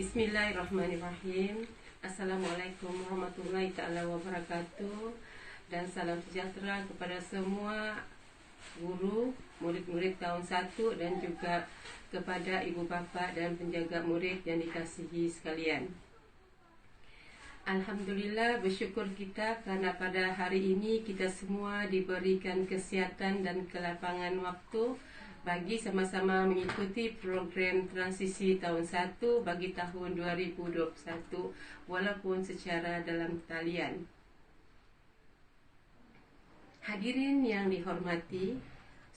Bismillahirrahmanirrahim. Assalamualaikum warahmatullahi ta'ala wabarakatuh. Dan salam sejahtera kepada semua guru, murid-murid tahun 1 dan juga kepada ibu bapa dan penjaga murid yang dikasihi sekalian. Alhamdulillah, bersyukur kita kerana pada hari ini kita semua diberikan kesihatan dan kelapangan waktu bagi sama-sama mengikuti program transisi tahun 1 bagi tahun 2021 walaupun secara dalam talian. Hadirin yang dihormati,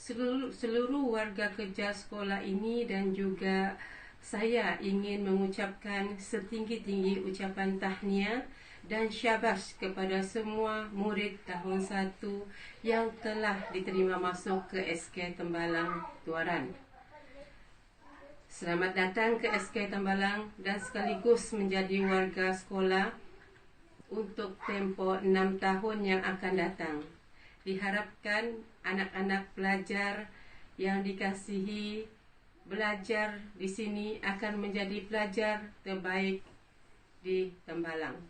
seluruh warga kerja sekolah ini dan juga saya ingin mengucapkan setinggi-tinggi ucapan tahniah dan syabas kepada semua murid tahun 1 yang telah diterima masuk ke SK Tembalang Tuaran. Selamat datang ke SK Tembalang dan sekaligus menjadi warga sekolah untuk tempoh 6 tahun yang akan datang. Diharapkan anak-anak pelajar yang dikasihi belajar di sini akan menjadi pelajar terbaik di Tembalang.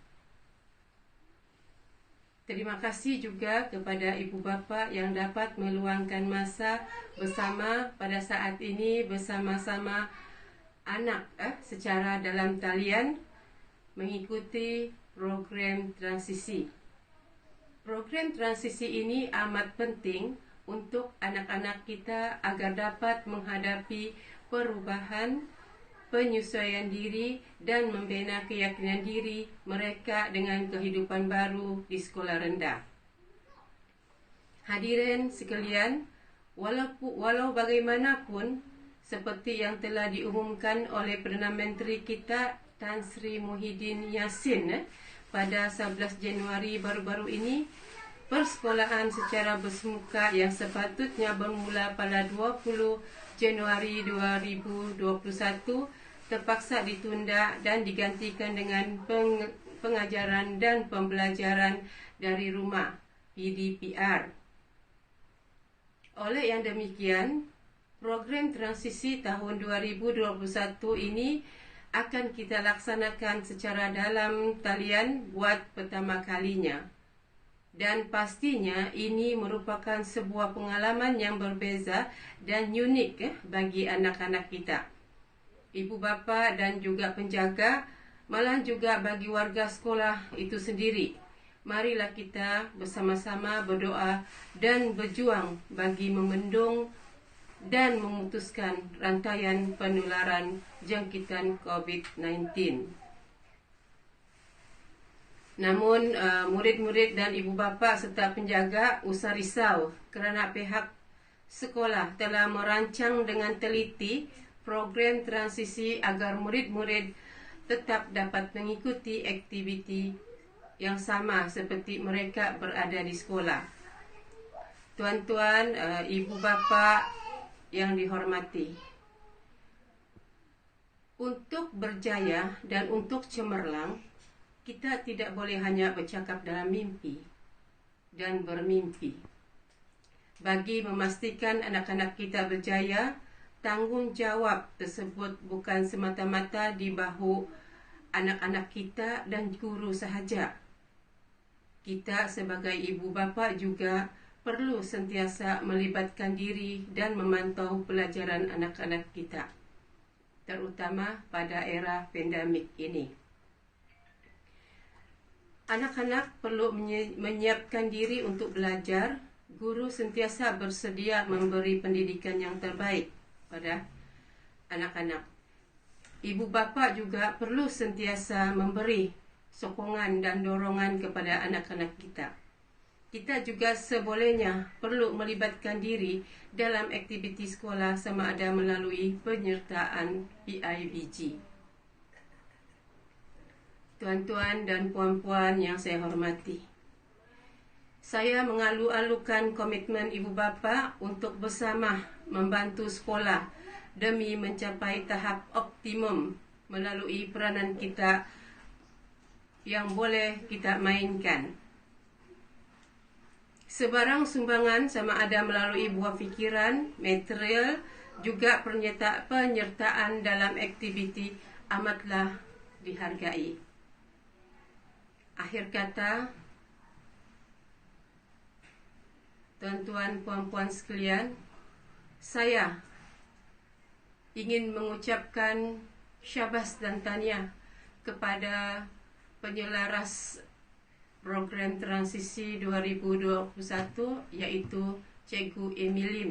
Terima kasih juga kepada ibu bapa yang dapat meluangkan masa bersama pada saat ini bersama-sama anak secara dalam talian mengikuti program transisi. Program transisi ini amat penting untuk anak-anak kita agar dapat menghadapi perubahan, penyesuaian diri dan membina keyakinan diri mereka dengan kehidupan baru di sekolah rendah. Hadirin sekalian, walau bagaimanapun seperti yang telah diumumkan oleh Perdana Menteri kita Tan Sri Muhyiddin Yassin pada 11 Januari baru-baru ini, persekolahan secara bersemuka yang sepatutnya bermula pada 20 Januari 2021 terpaksa ditunda dan digantikan dengan pengajaran dan pembelajaran dari rumah (PDPR). Oleh yang demikian, program transisi tahun 2021 ini akan kita laksanakan secara dalam talian buat pertama kalinya. Dan pastinya ini merupakan sebuah pengalaman yang berbeza dan unik bagi anak-anak kita, ibu bapa dan juga penjaga, malah juga bagi warga sekolah itu sendiri. Marilah kita bersama-sama berdoa dan berjuang bagi membendung dan memutuskan rantaian penularan jangkitan COVID-19. Namun, murid-murid dan ibu bapa serta penjaga usah risau kerana pihak sekolah telah merancang dengan teliti program transisi agar murid-murid tetap dapat mengikuti aktiviti yang sama seperti mereka berada di sekolah. Tuan-tuan, ibu bapa yang dihormati, untuk berjaya dan untuk cemerlang, kita tidak boleh hanya bercakap dalam mimpi dan bermimpi. Bagi memastikan anak-anak kita berjaya, tanggungjawab tersebut bukan semata-mata di bahu anak-anak kita dan guru sahaja. Kita sebagai ibu bapa juga perlu sentiasa melibatkan diri dan memantau pelajaran anak-anak kita, terutama pada era pandemik ini. Anak-anak perlu menyiapkan diri untuk belajar. Guru sentiasa bersedia memberi pendidikan yang terbaik pada anak-anak. Ibu bapa juga perlu sentiasa memberi sokongan dan dorongan kepada anak-anak kita. Kita juga sebolehnya perlu melibatkan diri dalam aktiviti sekolah sama ada melalui penyertaan PIBG. Tuan-tuan dan puan-puan yang saya hormati, saya mengalu-alukan komitmen ibu bapa untuk bersama membantu sekolah demi mencapai tahap optimum melalui peranan kita yang boleh kita mainkan. Sebarang sumbangan sama ada melalui buah fikiran, material, juga penyertaan dalam aktiviti amatlah dihargai. Akhir kata, tuan-tuan, puan-puan sekalian, saya ingin mengucapkan syabas dan tahniah kepada penyelaras program transisi 2021, yaitu Cikgu Amy Lim,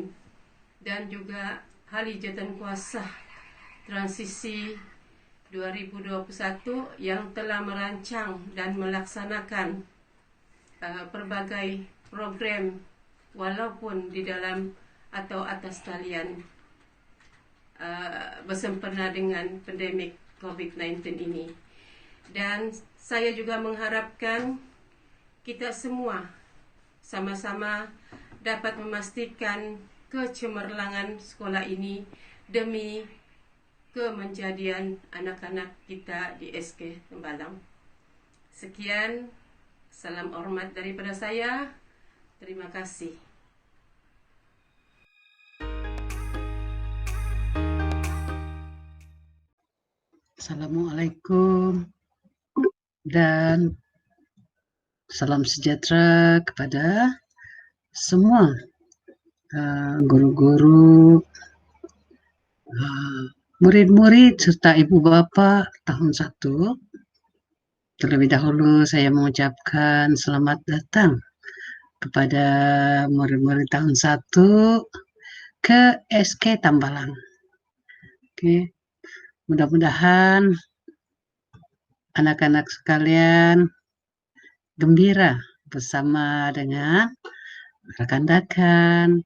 dan juga ahli jawatankuasa transisi 2021 yang telah merancang dan melaksanakan pelbagai program walaupun di dalam atau atas talian bersempena dengan pandemik COVID-19 ini. Dan saya juga mengharapkan kita semua sama-sama dapat memastikan kecemerlangan sekolah ini demi kemenjadian anak-anak kita di SK Tembalang. Sekian, salam hormat daripada saya. Terima kasih. Assalamualaikum dan salam sejahtera kepada semua guru-guru, murid-murid serta ibu bapa tahun 1. Terlebih dahulu saya mengucapkan selamat datang kepada murid-murid tahun 1 ke SK Tambalang. Oke. Mudah-mudahan anak-anak sekalian gembira bersama dengan rekan-rekan,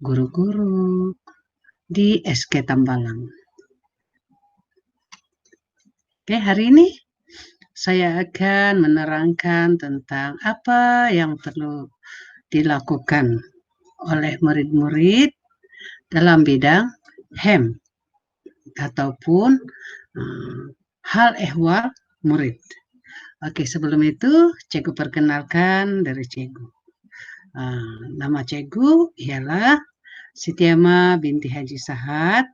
guru-guru di SK Tambalang. Oke, hari ini saya akan menerangkan tentang apa yang perlu dilakukan oleh murid-murid dalam bidang HEM ataupun hal ehwal murid. Oke, sebelum itu Cikgu perkenalkan dari Cikgu. Nama Cikgu ialah Sitiama binti Haji Sahat,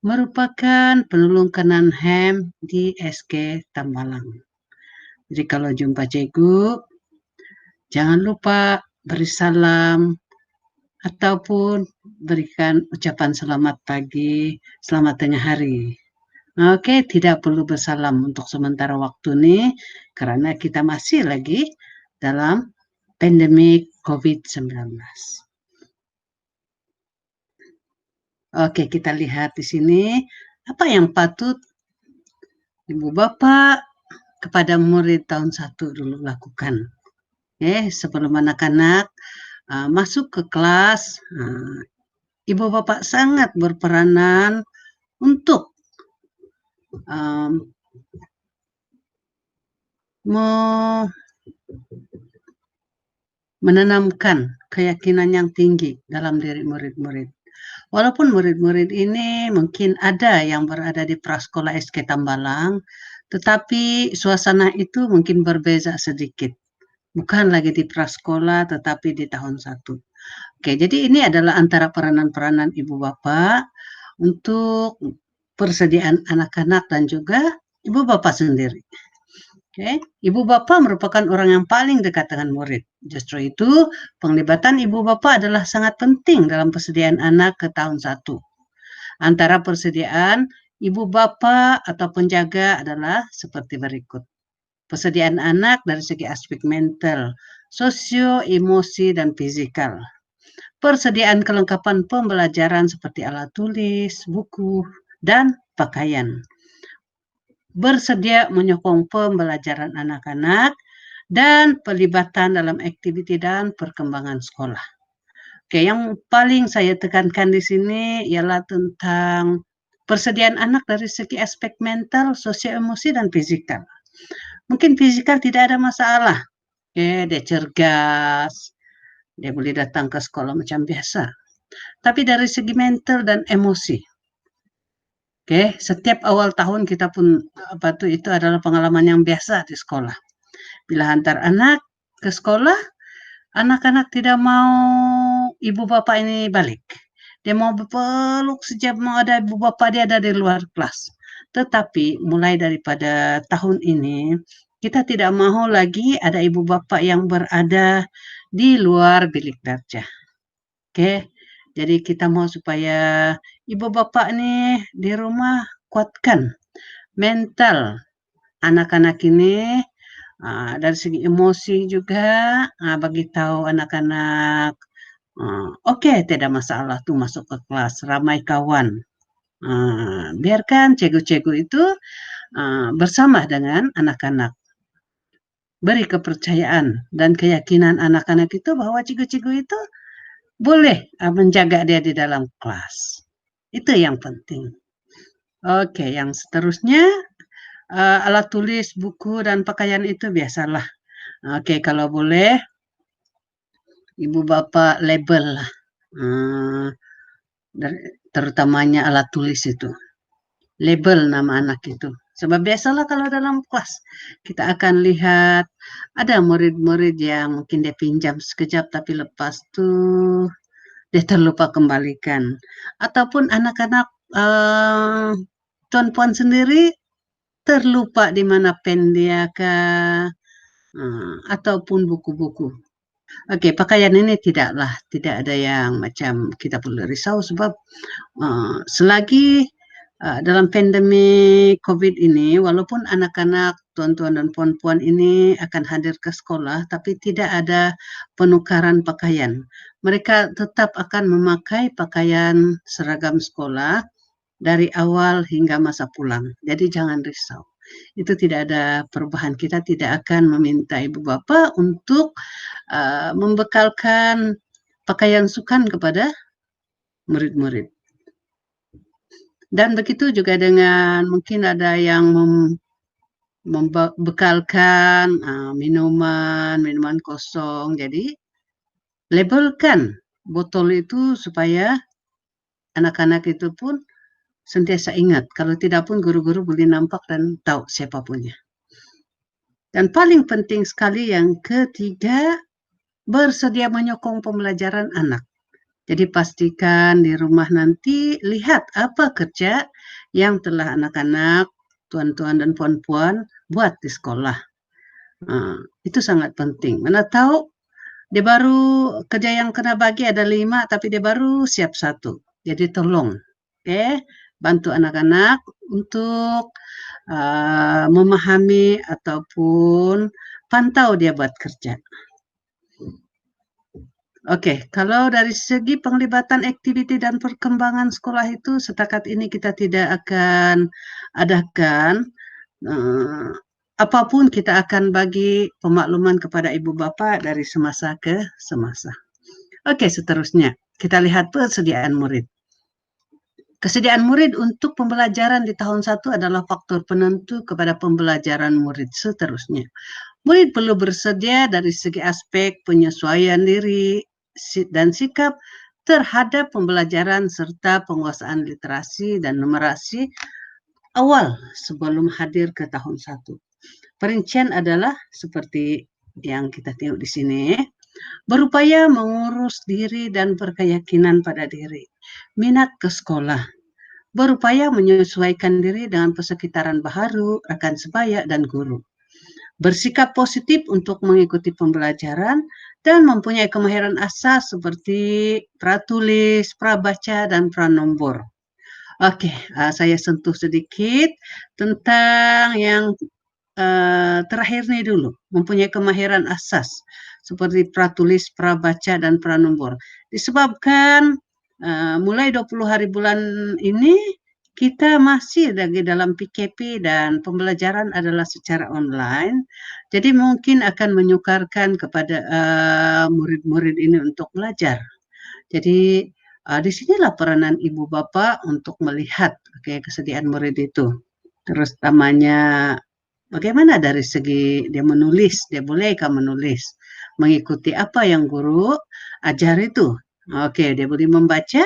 merupakan penolong kanan HEM di SK Tambalang. Jadi kalau jumpa Cikgu, jangan lupa beri salam ataupun berikan ucapan selamat pagi, selamat tengah hari. Oke, tidak perlu bersalam untuk sementara waktu nih, karena kita masih lagi dalam pandemik COVID-19. Oke, kita lihat di sini apa yang patut ibu bapak kepada murid tahun 1 dulu lakukan. Sebelum anak-anak masuk ke kelas, ibu bapak sangat berperanan untuk menanamkan keyakinan yang tinggi dalam diri murid-murid. Walaupun murid-murid ini mungkin ada yang berada di prasekolah SK Tambalang, tetapi suasana itu mungkin berbeda sedikit. Bukan lagi di prasekolah, tetapi di tahun 1. Oke, jadi ini adalah antara peranan-peranan ibu bapak untuk persediaan anak-anak dan juga ibu bapak sendiri. Oke, ibu bapak merupakan orang yang paling dekat dengan murid. Justru itu, penglibatan ibu bapak adalah sangat penting dalam persediaan anak ke tahun 1. Antara persediaan ibu bapak atau penjaga adalah seperti berikut. Persediaan anak dari segi aspek mental, sosio, emosi, dan fisikal. Persediaan kelengkapan pembelajaran seperti alat tulis, buku, dan pakaian. Bersedia menyokong pembelajaran anak-anak dan pelibatan dalam aktiviti dan perkembangan sekolah. Oke, yang paling saya tekankan di sini ialah tentang persediaan anak dari segi aspek mental, sosial, emosi, dan fisikal. Mungkin fisikal tidak ada masalah. Oke, dia cergas, dia boleh datang ke sekolah macam biasa. Tapi dari segi mental dan emosi, oke, setiap awal tahun kita pun itu adalah pengalaman yang biasa di sekolah. Bila hantar anak ke sekolah, anak-anak tidak mau ibu bapak ini balik. Dia mau berpeluk sejak mau ada ibu bapak dia ada di luar kelas. Tetapi mulai daripada tahun ini, kita tidak mau lagi ada ibu bapak yang berada di luar bilik darjah. Oke, jadi kita mau supaya ibu bapak nih di rumah kuatkan mental anak-anak ini, dari segi emosi juga, bagi tahu anak-anak, oke, tidak masalah tuh masuk ke kelas, ramai kawan. Biarkan cikgu-cikgu itu bersama dengan anak-anak. Beri kepercayaan dan keyakinan anak-anak itu bahwa cikgu-cikgu itu boleh menjaga dia di dalam kelas. Itu yang penting. Oke, yang seterusnya alat tulis, buku, dan pakaian itu biasalah. Oke, kalau boleh ibu bapak label lah. Terutamanya alat tulis itu. Label nama anak itu. Sebab biasalah kalau dalam kelas kita akan lihat ada murid-murid yang mungkin dia pinjam sekejap tapi lepas tuh dia terlupa kembalikan. Ataupun anak-anak tuan-puan sendiri terlupa di mana pen dia kah, ataupun buku-buku. Oke, pakaian ini tidak ada yang macam kita perlu risau sebab selagi dalam pandemi COVID ini, walaupun anak-anak, tuan-tuan dan puan-puan ini akan hadir ke sekolah, tapi tidak ada penukaran pakaian. Mereka tetap akan memakai pakaian seragam sekolah dari awal hingga masa pulang. Jadi jangan risau. Itu tidak ada perubahan. Kita tidak akan meminta ibu bapa untuk membekalkan pakaian sukan kepada murid-murid. Dan begitu juga dengan mungkin ada yang membekalkan minuman kosong. Jadi labelkan botol itu supaya anak-anak itu pun sentiasa ingat. Kalau tidak pun guru-guru boleh nampak dan tahu siapa punya. Dan paling penting sekali yang ketiga, bersedia menyokong pembelajaran anak. Jadi pastikan di rumah nanti lihat apa kerja yang telah anak-anak, tuan-tuan dan puan-puan buat di sekolah. Itu sangat penting. Mana tahu dia baru kerja yang kena bagi ada 5 tapi dia baru siap 1. Jadi tolong, bantu anak-anak untuk memahami ataupun pantau dia buat kerja. Oke, kalau dari segi penglibatan aktiviti dan perkembangan sekolah itu setakat ini kita tidak akan adakan apapun kita akan bagi pemakluman kepada ibu bapa dari semasa ke semasa. Oke, seterusnya kita lihat persediaan murid. Kesediaan murid untuk pembelajaran di tahun 1 adalah faktor penentu kepada pembelajaran murid seterusnya. Murid perlu bersedia dari segi aspek penyesuaian diri dan sikap terhadap pembelajaran serta penguasaan literasi dan numerasi awal sebelum hadir ke tahun 1. Perincian adalah seperti yang kita tengok di sini, berupaya mengurus diri dan berkeyakinan pada diri, minat ke sekolah, berupaya menyesuaikan diri dengan persekitaran baharu, rekan sebaya, dan guru. Bersikap positif untuk mengikuti pembelajaran dan mempunyai kemahiran asas seperti pratulis, prabaca, dan pranombor. Oke, saya sentuh sedikit tentang yang terakhir nih dulu, mempunyai kemahiran asas seperti pratulis, prabaca, dan pranombor. Disebabkan mulai 20 hari bulan ini kita masih lagi dalam PKP dan pembelajaran adalah secara online. Jadi mungkin akan menyukarkan kepada murid-murid ini untuk belajar. Jadi disinilah peranan ibu bapak untuk melihat kesediaan murid itu. Terus utamanya bagaimana dari segi dia menulis, dia bolehkah menulis, mengikuti apa yang guru ajar itu. Oke, dia boleh membaca,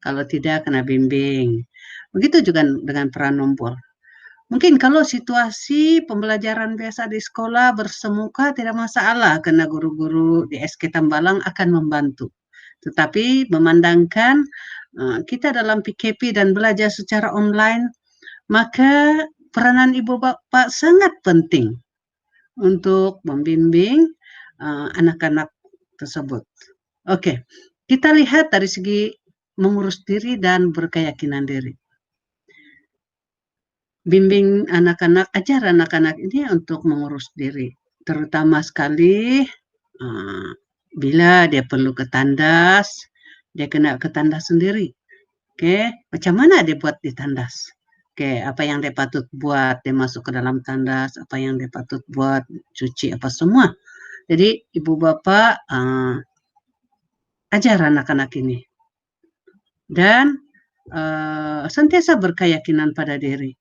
kalau tidak kena bimbing. Begitu juga dengan pranombor. Mungkin kalau situasi pembelajaran biasa di sekolah bersemuka tidak masalah karena guru-guru di SK Tambalang akan membantu. Tetapi memandangkan kita dalam PKP dan belajar secara online, maka peranan ibu bapak sangat penting untuk membimbing anak-anak tersebut. Oke, kita lihat dari segi mengurus diri dan berkeyakinan diri. Bimbing anak-anak, ajar anak-anak ini untuk mengurus diri, terutama sekali bila dia perlu ke tandas, dia kena ke tandas sendiri. Oke, macam mana dia buat di tandas? Oke, apa yang dia patut buat, dia masuk ke dalam tandas, apa yang dia patut buat, cuci apa semua. Jadi ibu bapak ajar anak-anak ini dan sentiasa berkeyakinan pada diri.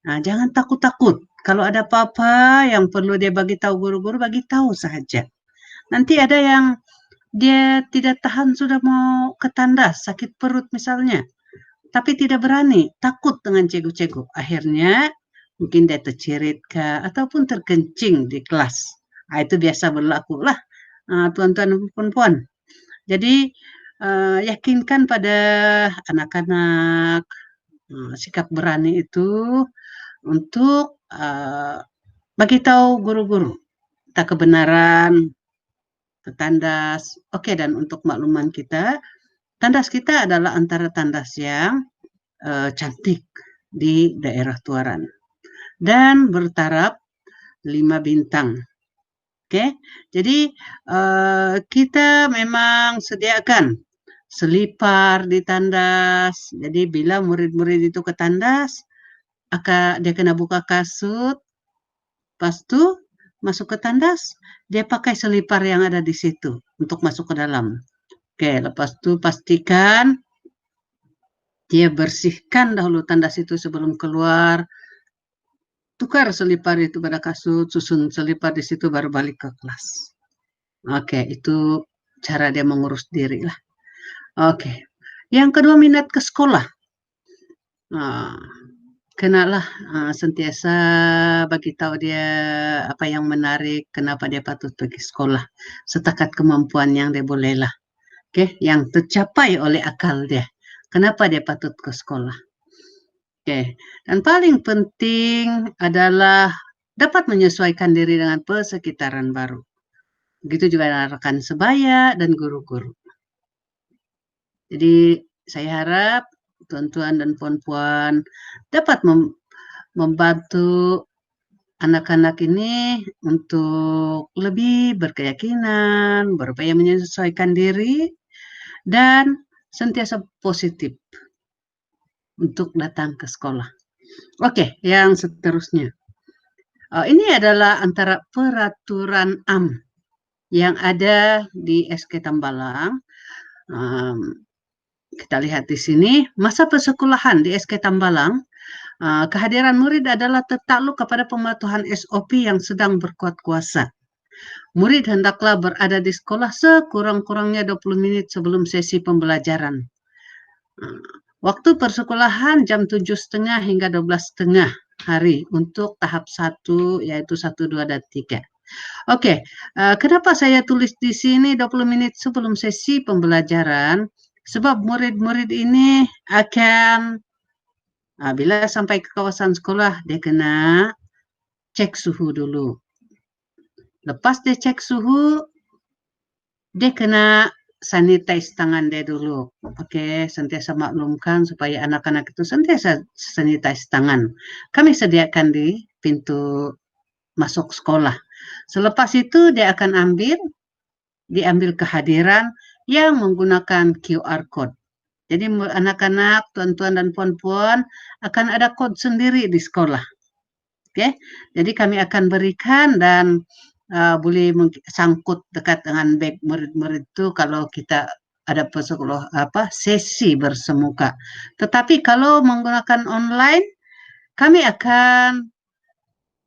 Nah, jangan takut-takut. Kalau ada apa-apa yang perlu dia bagi tahu guru-guru, bagi tahu saja. Nanti ada yang dia tidak tahan sudah mau ke tandas, sakit perut misalnya, tapi tidak berani, takut dengan cikgu-cikgu. Akhirnya mungkin dia tercerit ataupun terkencing di kelas. Nah, itu biasa berlaku lah, tuan-tuan dan puan-puan. Jadi yakinkan pada anak-anak sikap berani itu untuk bagi tahu guru-guru tentang kebenaran ke tandas. Oke, dan untuk makluman kita, tandas kita adalah antara tandas yang cantik di daerah Tuaran dan bertaraf 5 bintang. Oke, jadi kita memang sediakan selipar di tandas. Jadi bila murid-murid itu ke tandas, dia kena buka kasut, pas tu masuk ke tandas, dia pakai selipar yang ada di situ untuk masuk ke dalam. Oke, lepas tu pastikan dia bersihkan dahulu tandas itu sebelum keluar. Tukar selipar itu pada kasut, susun selipar di situ baru balik ke kelas. Oke, itu cara dia mengurus diri lah. Oke, yang kedua minat ke sekolah. Kenalah sentiasa bagi tahu dia apa yang menarik, kenapa dia patut pergi sekolah, setakat kemampuan yang dia boleh lah. Oke, yang tercapai oleh akal dia. Kenapa dia patut ke sekolah? Oke, dan paling penting adalah dapat menyesuaikan diri dengan persekitaran baru. Begitu juga dengan rekan sebaya dan guru-guru. Jadi saya harap tuan-tuan dan puan-puan dapat membantu anak-anak ini untuk lebih berkeyakinan, berupaya menyesuaikan diri, dan sentiasa positif untuk datang ke sekolah. Oke, yang seterusnya. Ini adalah antara peraturan yang ada di SK Tambalang. Kita lihat di sini, masa persekolahan di SK Tambalang, kehadiran murid adalah tertakluk kepada pematuhan SOP yang sedang berkuat kuasa. Murid hendaklah berada di sekolah sekurang-kurangnya 20 menit sebelum sesi pembelajaran. Waktu persekolahan jam 7.30 hingga 12.30 hari untuk tahap 1, yaitu 1, 2, dan 3. Oke, kenapa saya tulis di sini 20 menit sebelum sesi pembelajaran? Sebab murid-murid ini akan bila sampai ke kawasan sekolah, dia kena cek suhu dulu. Lepas dia cek suhu, dia kena sanitize tangan dia dulu. Oke, sentiasa maklumkan supaya anak-anak itu sentiasa sanitize tangan. Kami sediakan di pintu masuk sekolah. Selepas itu dia akan diambil kehadiran yang menggunakan QR code. Jadi anak-anak, tuan-tuan dan puan-puan akan ada kode sendiri di sekolah. Oke, jadi kami akan berikan dan boleh sangkut dekat dengan beg murid-murid itu kalau kita ada sesi bersemuka. Tetapi kalau menggunakan online, kami akan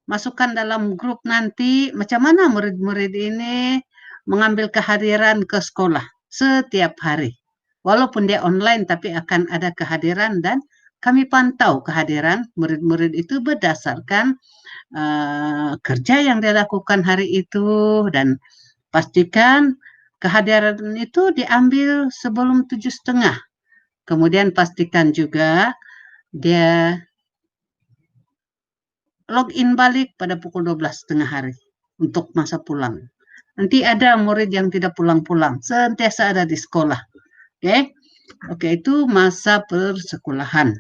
masukkan dalam grup nanti macam mana murid-murid ini mengambil kehadiran ke sekolah setiap hari. Walaupun dia online tapi akan ada kehadiran dan kami pantau kehadiran murid-murid itu berdasarkan kerja yang dia lakukan hari itu dan pastikan kehadiran itu diambil sebelum 7.30. Kemudian pastikan juga dia login balik pada pukul 12 tengah hari untuk masa pulang. Nanti ada murid yang tidak pulang-pulang, sentiasa ada di sekolah. Oke, Oke, itu masa persekolahan.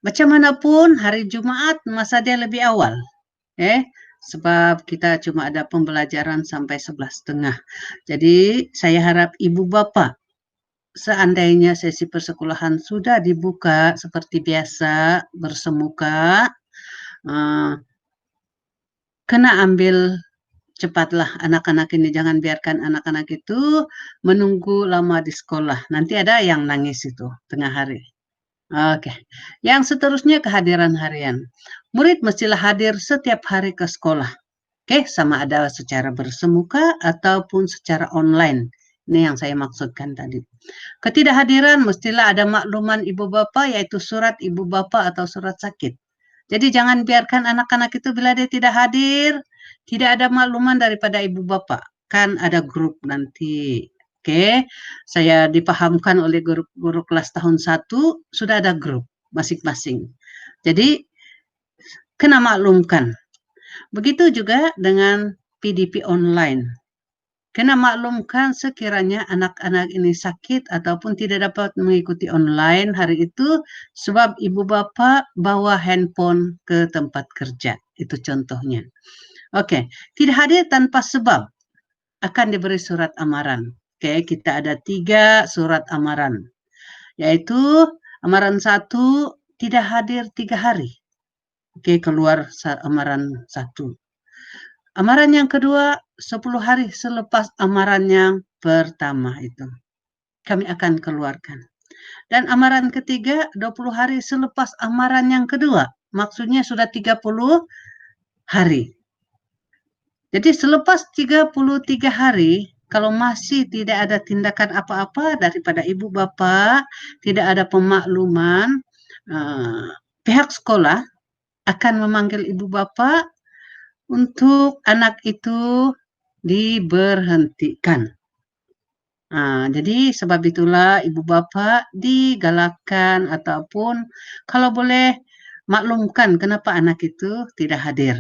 Macam manapun hari Jumat masa dia lebih awal. Sebab kita cuma ada pembelajaran sampai 11.30. Jadi saya harap ibu bapak, seandainya sesi persekolahan sudah dibuka seperti biasa bersemuka, kena ambil cepatlah anak-anak ini. Jangan biarkan anak-anak itu menunggu lama di sekolah. Nanti ada yang nangis itu tengah hari. Oke. Yang seterusnya kehadiran harian. Murid mestilah hadir setiap hari ke sekolah. Sama ada secara bersemuka ataupun secara online. Ini yang saya maksudkan tadi. Ketidakhadiran mestilah ada makluman ibu bapa, yaitu surat ibu bapa atau surat sakit. Jadi jangan biarkan anak-anak itu bila dia tidak hadir, tidak ada makluman daripada ibu bapa. Kan ada grup nanti. Saya dipahamkan oleh guru kelas tahun 1, sudah ada grup masing-masing. Jadi, kena maklumkan. Begitu juga dengan PDP online. Kena maklumkan sekiranya anak-anak ini sakit ataupun tidak dapat mengikuti online hari itu sebab ibu bapa bawa handphone ke tempat kerja. Itu contohnya. Tidak hadir tanpa sebab akan diberi surat amaran. Kita ada 3 surat amaran. Yaitu amaran 1 tidak hadir 3 hari. Keluar amaran 1. Amaran yang kedua 10 hari selepas amaran yang pertama itu. Kami akan keluarkan. Dan amaran ketiga 20 hari selepas amaran yang kedua. Maksudnya sudah 30 hari. Jadi selepas 33 hari, kalau masih tidak ada tindakan apa-apa daripada ibu bapa, tidak ada pemakluman, pihak sekolah akan memanggil ibu bapa untuk anak itu diberhentikan. Jadi sebab itulah ibu bapa digalakkan ataupun kalau boleh maklumkan kenapa anak itu tidak hadir.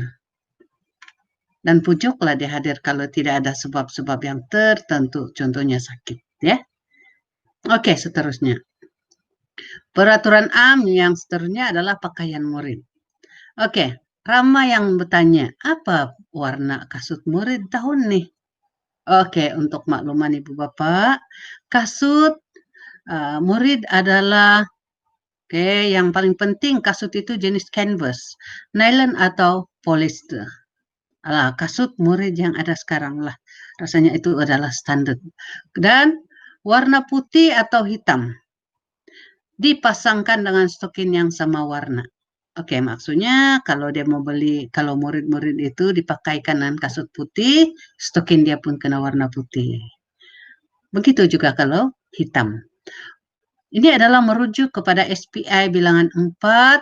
Dan pujuklah dia hadir kalau tidak ada sebab-sebab yang tertentu, contohnya sakit. Seterusnya. Peraturan am yang seterusnya adalah pakaian murid. Ramai yang bertanya, apa warna kasut murid tahun nih? Untuk makluman ibu bapak, kasut murid adalah yang paling penting kasut itu jenis canvas, nylon atau polyester. Kasut murid yang ada sekarang lah. Rasanya itu adalah standar. Dan warna putih atau hitam dipasangkan dengan stokin yang sama warna. Maksudnya kalau dia mau beli, kalau murid-murid itu dipakaikan dengan kasut putih, stokin dia pun kena warna putih. Begitu juga kalau hitam. Ini adalah merujuk kepada SPI bilangan 4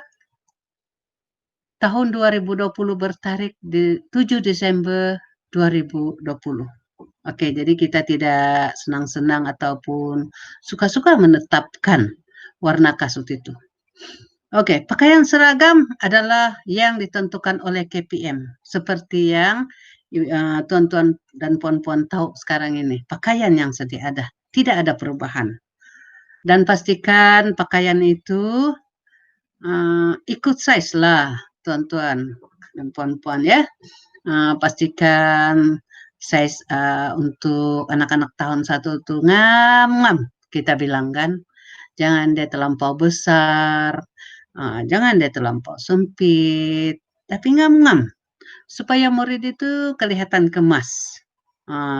tahun 2020 bertarik di 7 Desember 2020. Jadi kita tidak senang-senang ataupun suka-suka menetapkan warna kasut itu. Pakaian seragam adalah yang ditentukan oleh KPM. Seperti yang tuan-tuan dan puan-puan tahu sekarang ini. Pakaian yang sedia ada. Tidak ada perubahan. Dan pastikan pakaian itu ikut size lah, tuan-tuan dan puan-puan ya. Pastikan size untuk anak-anak tahun 1 itu ngam-ngam, kita bilang kan. Jangan dia terlampau besar, jangan dia terlampau sempit, tapi ngam-ngam. Supaya murid itu kelihatan kemas.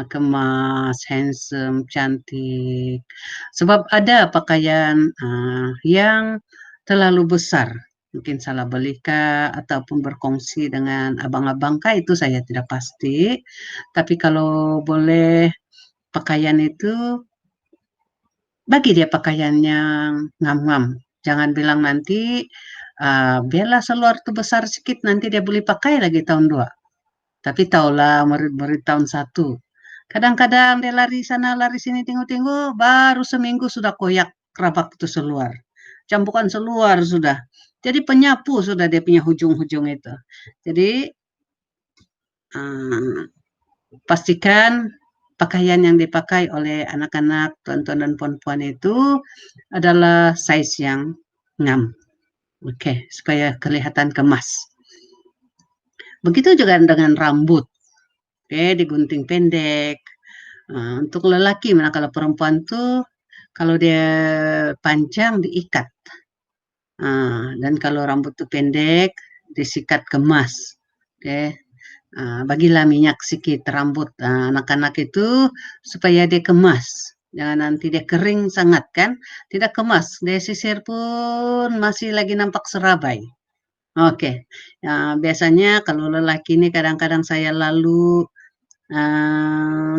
Kemas, handsome, cantik. Sebab ada pakaian yang terlalu besar. Mungkin salah belikah ataupun berkongsi dengan abang-abang kah, itu saya tidak pasti. Tapi kalau boleh pakaian itu, bagi dia pakaian yang ngam-ngam. Jangan bilang nanti, biarlah seluar itu besar sedikit, nanti dia boleh pakai lagi tahun 2. Tapi tahulah murid-murid tahun 1. Kadang-kadang dia lari sana, lari sini, tengok-tengok, baru seminggu sudah koyak, kerabak itu seluar. Campukan seluar sudah. Jadi penyapu sudah dia punya hujung-hujung itu. Jadi pastikan pakaian yang dipakai oleh anak-anak, tuan-tuan dan puan-puan itu adalah size yang ngam. Oke, supaya kelihatan kemas. Begitu juga dengan rambut. Oke, digunting pendek. Untuk lelaki, mana kalau perempuan tuh kalau dia panjang diikat. Dan kalau rambut tuh pendek disikat kemas. Oke. Bagilah minyak sikit rambut anak-anak itu supaya dia kemas. Jangan nanti dia kering sangat kan, tidak kemas. Dia sisir pun masih lagi nampak serabai. Oke, biasanya kalau lelaki ini kadang-kadang saya lalu,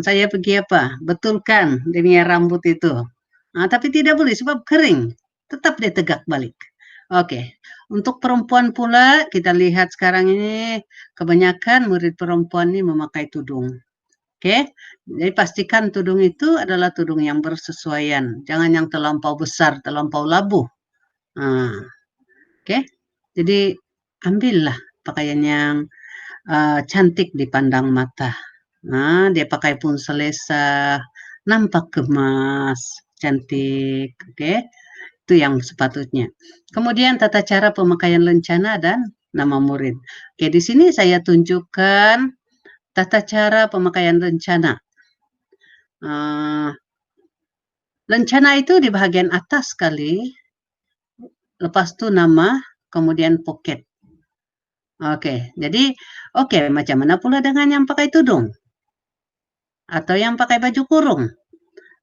saya pergi apa, betulkan dia punya rambut itu. Tapi tidak boleh sebab kering, tetap dia tegak balik. Oke, untuk perempuan pula kita lihat sekarang ini kebanyakan murid perempuan ini memakai tudung. Oke, jadi pastikan tudung itu adalah tudung yang bersesuaian, jangan yang terlampau besar, terlampau labuh. Oke, jadi ambillah pakaian yang cantik dipandang mata. Dia pakai pun selesa, nampak kemas, cantik. Oke. Itu yang sepatutnya. Kemudian tata cara pemakaian lencana dan nama murid. Oke, di sini saya tunjukkan tata cara pemakaian lencana. Lencana itu di bagian atas sekali, lepas itu nama, kemudian pocket. Oke, jadi macam mana pula dengan yang pakai tudung? Atau yang pakai baju kurung?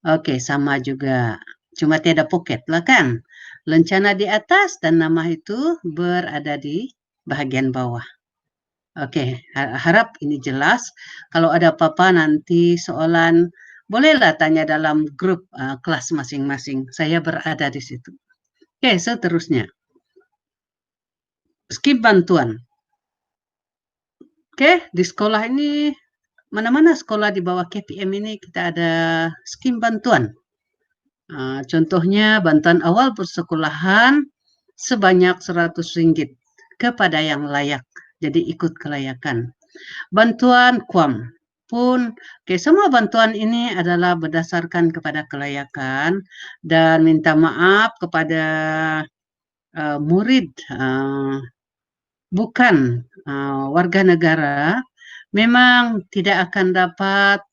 Oke, sama juga. Cuma tiada pocket lah kan? Lencana di atas dan nama itu berada di bagian bawah. Oke, harap ini jelas. Kalau ada apa-apa nanti soalan, bolehlah tanya dalam grup kelas masing-masing. Saya berada di situ. Oke, seterusnya. Skip bantuan. Oke, di sekolah ini, mana-mana sekolah di bawah KPM ini kita ada skim bantuan. Contohnya bantuan awal persekolahan sebanyak RM100 kepada yang layak. Jadi ikut kelayakan. Bantuan KUAM pun, semua bantuan ini adalah berdasarkan kepada kelayakan dan minta maaf kepada murid bukan warga negara, memang tidak akan dapat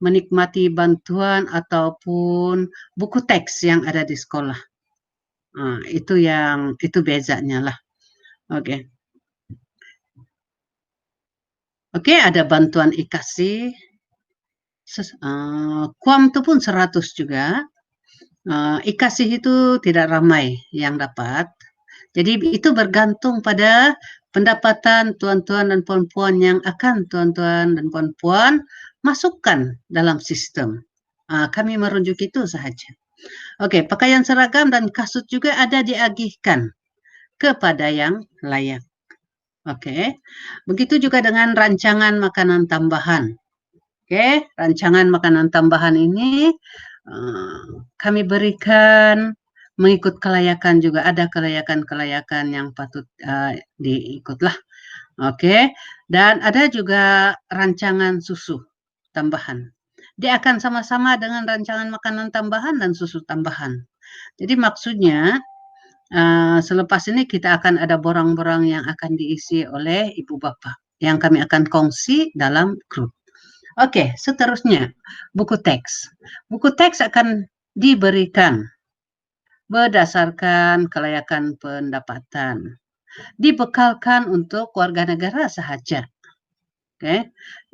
menikmati bantuan ataupun buku teks yang ada di sekolah. Itu bezanya lah. Oke. Oke, ada bantuan IKASI. KUAM itu pun 100 juga. IKASI itu tidak ramai yang dapat. Jadi itu bergantung pada pendapatan tuan-tuan dan puan-puan yang akan tuan-tuan dan puan-puan masukkan dalam sistem. Kami merujuk itu sahaja. Oke, pakaian seragam dan kasut juga ada diagihkan kepada yang layak. Oke, begitu juga dengan rancangan makanan tambahan. Oke, rancangan makanan tambahan ini kami berikan mengikut kelayakan juga. Ada kelayakan-kelayakan yang patut diikutlah. Oke, dan ada juga rancangan susu tambahan. Dia akan sama-sama dengan rancangan makanan tambahan dan susu tambahan. Jadi maksudnya selepas ini kita akan ada borang-borang yang akan diisi oleh ibu bapak yang kami akan kongsi dalam grup. Oke, seterusnya buku teks. Buku teks akan diberikan berdasarkan kelayakan pendapatan. Dibekalkan untuk warga negara sahaja. Oke.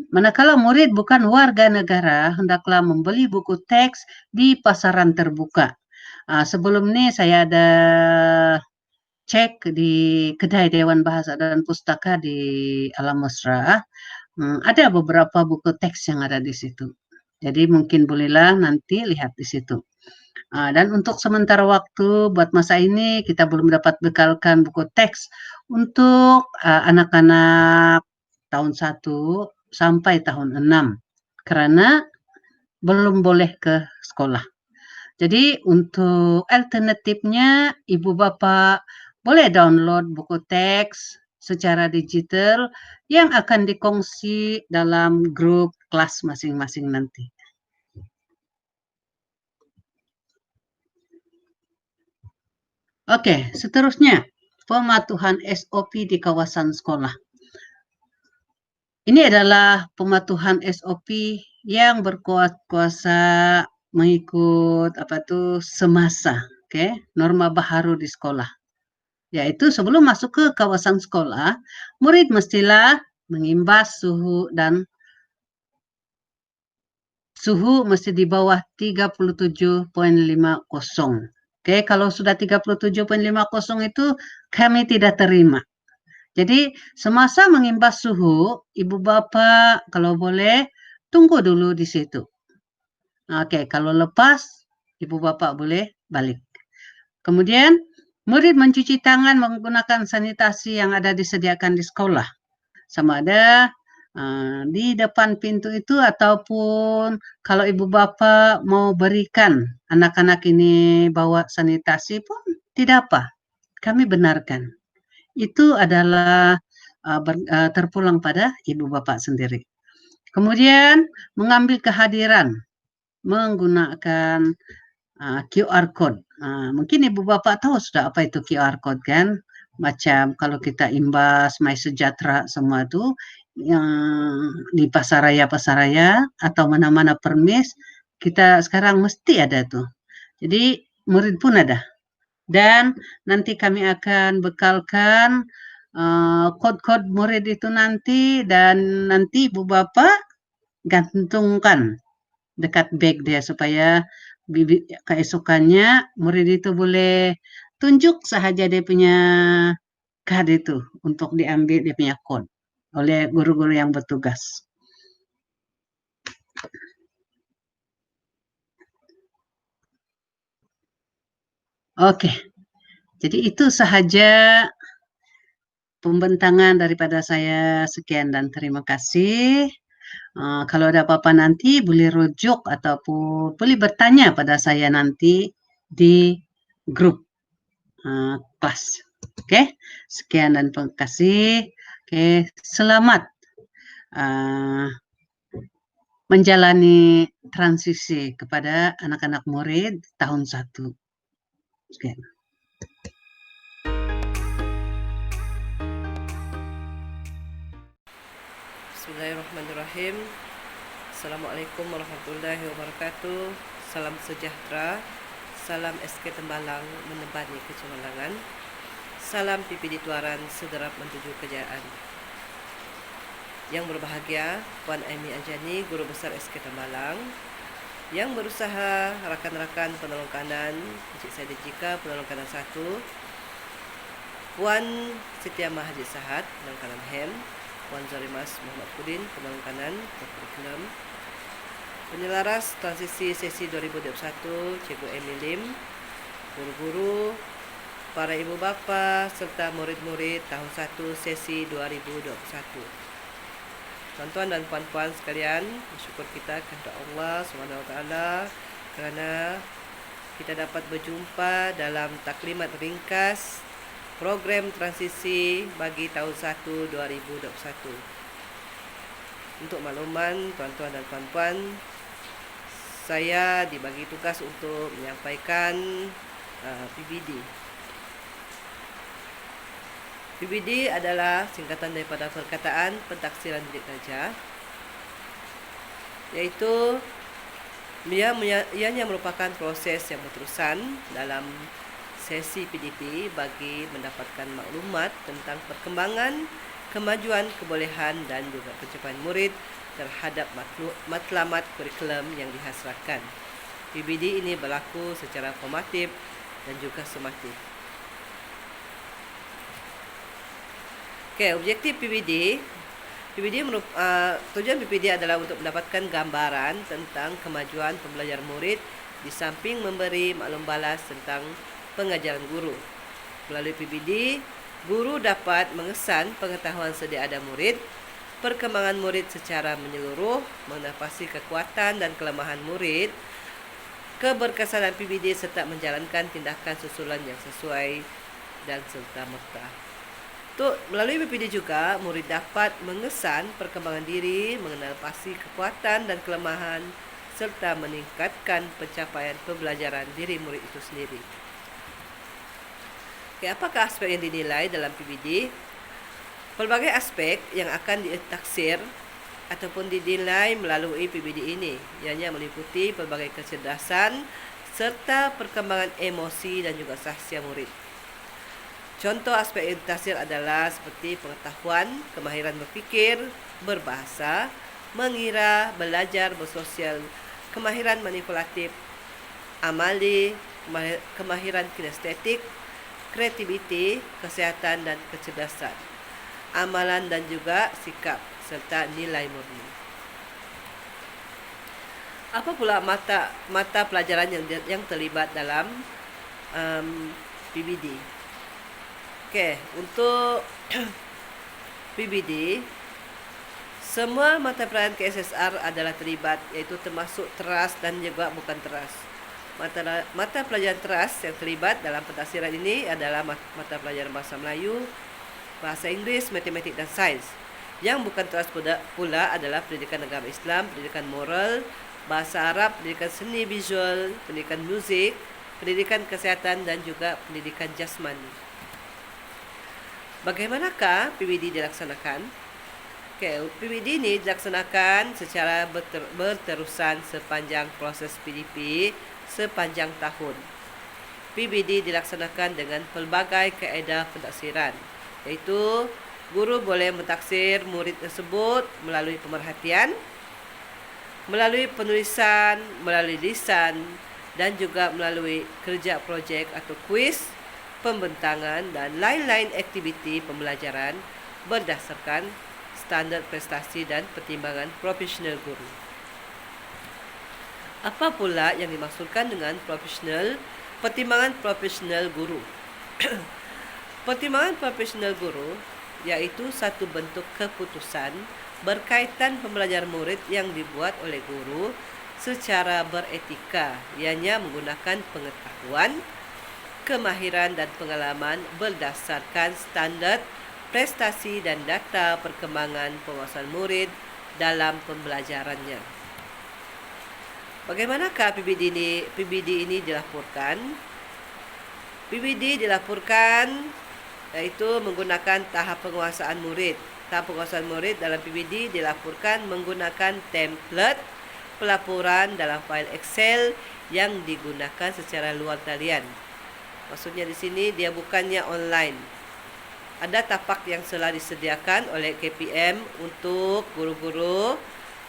Manakala murid bukan warga negara, hendaklah membeli buku teks di pasaran terbuka. Sebelum ini saya ada cek di kedai Dewan Bahasa dan Pustaka di Alam Mesra. Ada beberapa buku teks yang ada di situ. Jadi mungkin bolehlah nanti lihat di situ. Dan untuk sementara waktu buat masa ini kita belum dapat bekalkan buku teks untuk anak-anak tahun 1 sampai tahun 6 karena belum boleh ke sekolah. Jadi untuk alternatifnya ibu bapak boleh download buku teks secara digital yang akan dikongsi dalam grup kelas masing-masing nanti. Oke, seterusnya pematuhan SOP di kawasan sekolah. Ini adalah pematuhan SOP yang berkuasa mengikut semasa, norma baharu di sekolah. Yaitu sebelum masuk ke kawasan sekolah, murid mestilah mengimbas suhu mesti di bawah 37,50. Kalau sudah 37,50 itu kami tidak terima. Jadi semasa mengimbas suhu, ibu bapak kalau boleh tunggu dulu di situ. Kalau lepas, ibu bapak boleh balik. Kemudian murid mencuci tangan menggunakan sanitasi yang ada disediakan di sekolah. Sama ada di depan pintu itu ataupun kalau ibu bapak mau berikan anak-anak ini bawa sanitasi pun tidak apa. Kami benarkan. Itu adalah terpulang pada ibu bapak sendiri. Kemudian mengambil kehadiran menggunakan QR code. Mungkin ibu bapak tahu sudah apa itu QR code kan? Macam kalau kita imbas MySejahtera semua itu yang di pasaraya atau mana-mana permis kita sekarang mesti ada tuh. Jadi murid pun ada. Dan nanti kami akan bekalkan kode-kode murid itu nanti dan nanti ibu bapak gantungkan dekat bag dia supaya keesokannya murid itu boleh tunjuk sahaja dia punya kad itu untuk diambil dia punya kode oleh guru-guru yang bertugas. Oke, jadi itu sahaja pembentangan daripada saya. Sekian dan terima kasih. Kalau ada apa-apa nanti boleh rujuk ataupun boleh bertanya pada saya nanti di grup kelas. Oke, sekian dan terima kasih. Oke, selamat menjalani transisi kepada anak-anak murid tahun 1. Sekian. Bismillahirrahmanirrahim. Assalamualaikum warahmatullahi wabarakatuh. Salam sejahtera. Salam SK Tembalang menebani kecemerlangan. Salam PPD Tuaran sederap menuju kejayaan. Yang berbahagia Puan Aimee Anjani, Guru Besar SK Tembalang. Yang berusaha rakan-rakan penolong kanan, Encik Saidi Jika, penolong kanan 1. Puan Setiamah Haji Sahad, penolong kanan HEM. Puan Zarimas Muhammad Kudin, penolong kanan Kurikulum. Penyelaras transisi sesi 2021, Cikgu Amy Lim, guru-guru, para ibu bapa serta murid-murid tahun 1 sesi 2021. Tuan-tuan dan puan-puan sekalian, bersyukur kita kepada Allah SWT kerana kita dapat berjumpa dalam taklimat ringkas program transisi bagi tahun 1 2021. Untuk makluman tuan-tuan dan puan-puan, saya dibagi tugas untuk menyampaikan PBD. PBD adalah singkatan daripada perkataan pentaksiran bilik darjah, iaitu ianya merupakan proses yang berterusan dalam sesi PDP bagi mendapatkan maklumat tentang perkembangan, kemajuan, kebolehan dan juga pencapaian murid terhadap matlamat kurikulum yang dihasratkan. PBD ini berlaku secara formatif dan juga sumatif. Objektif PBD tujuan PBD adalah untuk mendapatkan gambaran tentang kemajuan pembelajaran murid di samping memberi maklum balas tentang pengajaran guru. Melalui PBD, guru dapat mengesan pengetahuan sedia ada murid, perkembangan murid secara menyeluruh, mengenal kekuatan dan kelemahan murid, keberkesanan PBD serta menjalankan tindakan susulan yang sesuai dan serta-merta. Melalui PPD juga, murid dapat mengesan perkembangan diri, mengenal pasti kekuatan dan kelemahan, serta meningkatkan pencapaian pembelajaran diri murid itu sendiri. Apakah aspek yang dinilai dalam PPD? Pelbagai aspek yang akan ditaksir ataupun dinilai melalui PPD ini, ianya meliputi pelbagai kecerdasan serta perkembangan emosi dan juga sahsia murid. Contoh aspek yang ditaksir adalah seperti pengetahuan, kemahiran berfikir, berbahasa, mengira, belajar, bersosial, kemahiran manipulatif, amali, kemahiran kinestetik, kreativiti, kesehatan dan kecerdasan, amalan dan juga sikap, serta nilai murni. Apa pula mata pelajaran yang terlibat dalam PBD? Untuk PBD, semua mata pelajaran KSSR adalah terlibat, iaitu termasuk teras dan juga bukan teras. Mata pelajaran teras yang terlibat dalam pentaksiran ini adalah mata pelajaran bahasa Melayu, bahasa Inggeris, matematik dan sains. Yang bukan teras pula adalah pendidikan agama Islam, pendidikan moral, bahasa Arab, pendidikan seni visual, pendidikan muzik, pendidikan kesehatan dan juga pendidikan jasmani. Bagaimanakah PBD dilaksanakan? PBD ini dilaksanakan secara berterusan sepanjang proses PDP sepanjang tahun. PBD dilaksanakan dengan pelbagai kaedah pentaksiran, iaitu guru boleh mentaksir murid tersebut melalui pemerhatian, melalui penulisan, melalui lisan, dan juga melalui kerja projek atau kuis, pembentangan, dan lain-lain aktiviti pembelajaran berdasarkan standar prestasi dan pertimbangan profesional guru. Apa pula yang dimaksudkan dengan pertimbangan profesional guru? Pertimbangan profesional guru iaitu satu bentuk keputusan berkaitan pembelajaran murid yang dibuat oleh guru secara beretika, ianya menggunakan pengetahuan, kemahiran dan pengalaman berdasarkan standar prestasi dan data perkembangan penguasaan murid dalam pembelajarannya. Bagaimanakah PBD ini dilaporkan? PBD dilaporkan iaitu menggunakan tahap penguasaan murid. Tahap penguasaan murid dalam PBD dilaporkan menggunakan template pelaporan dalam fail Excel yang digunakan secara luar talian. Maksudnya di sini dia bukannya online. Ada tapak yang telah disediakan oleh KPM untuk guru-guru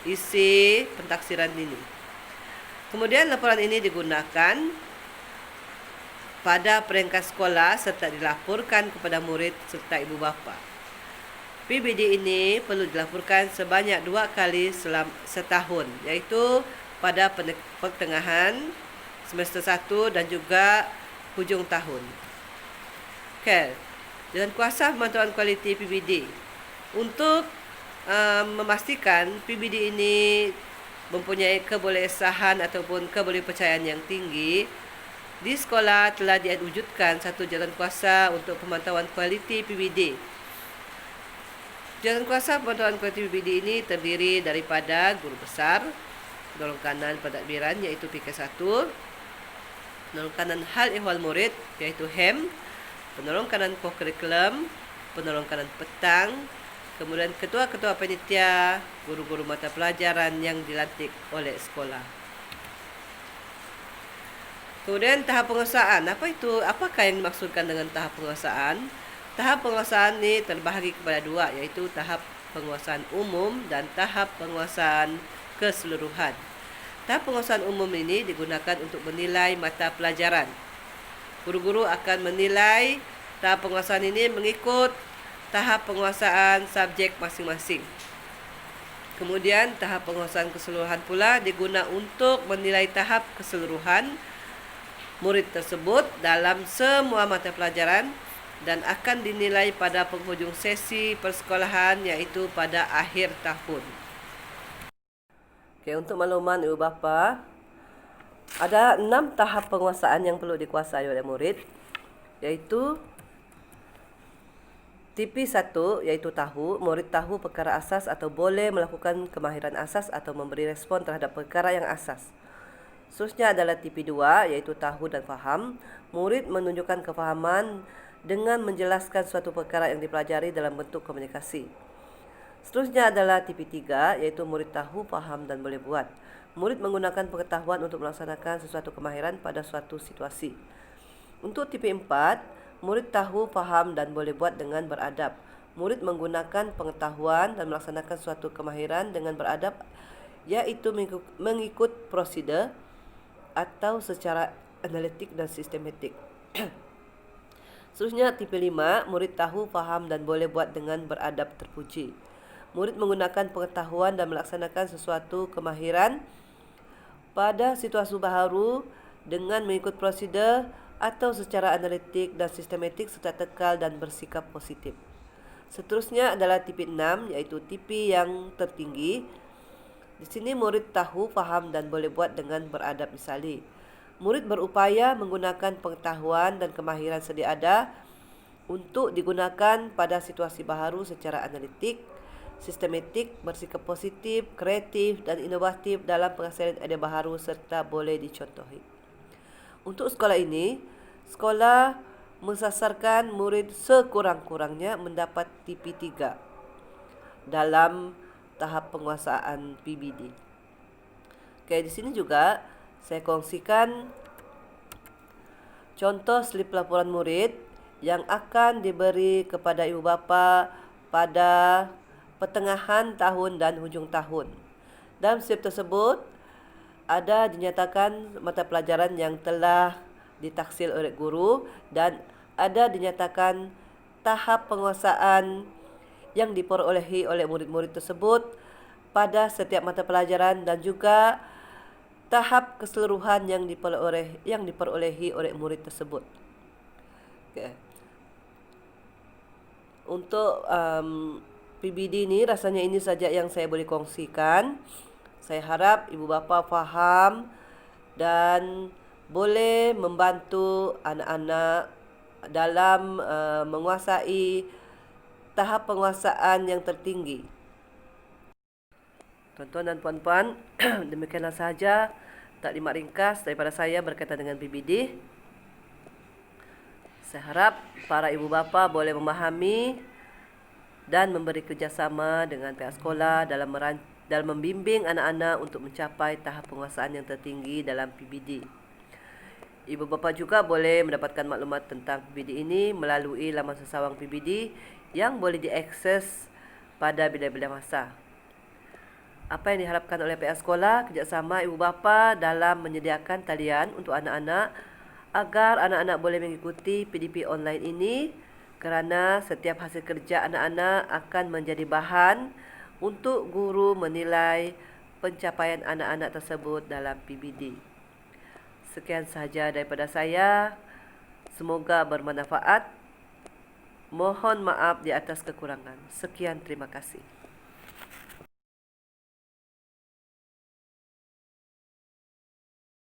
isi pentaksiran ini. Kemudian laporan ini digunakan pada peringkat sekolah serta dilaporkan kepada murid serta ibu bapa. PBD ini perlu dilaporkan sebanyak 2 kali setahun, iaitu pada pertengahan semester 1 dan juga hujung tahun. Dengan kuasa pemantauan kualiti PBD, untuk memastikan PBD ini mempunyai kebolehsahan ataupun kebolehpercayaan yang tinggi, di sekolah telah diwujudkan satu jalan kuasa untuk pemantauan kualiti PBD. Jalan kuasa pemantauan kualiti PBD ini terdiri daripada guru besar, penolong kanan pentadbiran iaitu PK1, penolong kanan hal ehwal murid iaitu HEM, penolong kanan co-curriculum, penolong kanan petang, kemudian ketua-ketua panitia, guru-guru mata pelajaran yang dilantik oleh sekolah. Kemudian tahap penguasaan. Apakah yang dimaksudkan dengan tahap penguasaan? Tahap penguasaan ini terbahagi kepada 2, iaitu tahap penguasaan umum dan tahap penguasaan keseluruhan. Tahap penguasaan umum ini digunakan untuk menilai mata pelajaran. Guru-guru akan menilai tahap penguasaan ini mengikut tahap penguasaan subjek masing-masing. Kemudian tahap penguasaan keseluruhan pula digunakan untuk menilai tahap keseluruhan murid tersebut dalam semua mata pelajaran dan akan dinilai pada penghujung sesi persekolahan iaitu pada akhir tahun. Untuk makluman ibu bapa, ada 6 tahap penguasaan yang perlu dikuasai oleh murid, iaitu TP1 iaitu tahu, murid tahu perkara asas atau boleh melakukan kemahiran asas atau memberi respon terhadap perkara yang asas. Seterusnya adalah TP2 iaitu tahu dan faham. Murid menunjukkan kefahaman dengan menjelaskan suatu perkara yang dipelajari dalam bentuk komunikasi. Seterusnya adalah TP3 iaitu murid tahu, faham dan boleh buat. Murid menggunakan pengetahuan untuk melaksanakan sesuatu kemahiran pada suatu situasi. Untuk TP4, murid tahu, faham dan boleh buat dengan beradab. Murid menggunakan pengetahuan dan melaksanakan suatu kemahiran dengan beradab, iaitu mengikut prosedur atau secara analitik dan sistematik. Seterusnya TP5, murid tahu, faham dan boleh buat dengan beradab terpuji. Murid menggunakan pengetahuan dan melaksanakan sesuatu kemahiran pada situasi baharu dengan mengikut prosedur atau secara analitik dan sistematik serta tekal dan bersikap positif. Seterusnya adalah TP6 iaitu TP yang tertinggi. Di sini murid tahu, faham dan boleh buat dengan beradab misali. Murid berupaya menggunakan pengetahuan dan kemahiran sedia ada untuk digunakan pada situasi baharu secara analitik, sistematik, bersikap positif, kreatif dan inovatif dalam penghasilan ide baharu serta boleh dicontohi. Untuk sekolah ini, sekolah mensasarkan murid sekurang-kurangnya mendapat TP3 dalam tahap penguasaan PBD. Di sini juga saya kongsikan contoh slip laporan murid yang akan diberi kepada ibu bapa pada pertengahan tahun dan hujung tahun. Dalam slip tersebut ada dinyatakan mata pelajaran yang telah ditaksil oleh guru dan ada dinyatakan tahap penguasaan yang diperolehi oleh murid-murid tersebut pada setiap mata pelajaran dan juga tahap keseluruhan yang diperolehi oleh murid tersebut. Untuk PBD ini rasanya ini saja yang saya boleh kongsikan. Saya harap ibu bapa faham dan boleh membantu anak-anak dalam menguasai tahap penguasaan yang tertinggi. Tuan-tuan dan puan-puan, demikianlah sahaja taklimat ringkas daripada saya berkaitan dengan PBD. Saya harap para ibu bapa boleh memahami dan memberi kerjasama dengan pihak sekolah dalam membimbing anak-anak untuk mencapai tahap penguasaan yang tertinggi dalam PBD. Ibu bapa juga boleh mendapatkan maklumat tentang PBD ini melalui laman sesawang PBD yang boleh diakses pada bila-bila masa. Apa yang diharapkan oleh pihak sekolah, kerjasama ibu bapa dalam menyediakan talian untuk anak-anak agar anak-anak boleh mengikuti PDP online ini kerana setiap hasil kerja anak-anak akan menjadi bahan untuk guru menilai pencapaian anak-anak tersebut dalam PBD. Sekian sahaja daripada saya. Semoga bermanfaat. Mohon maaf di atas kekurangan. Sekian, terima kasih.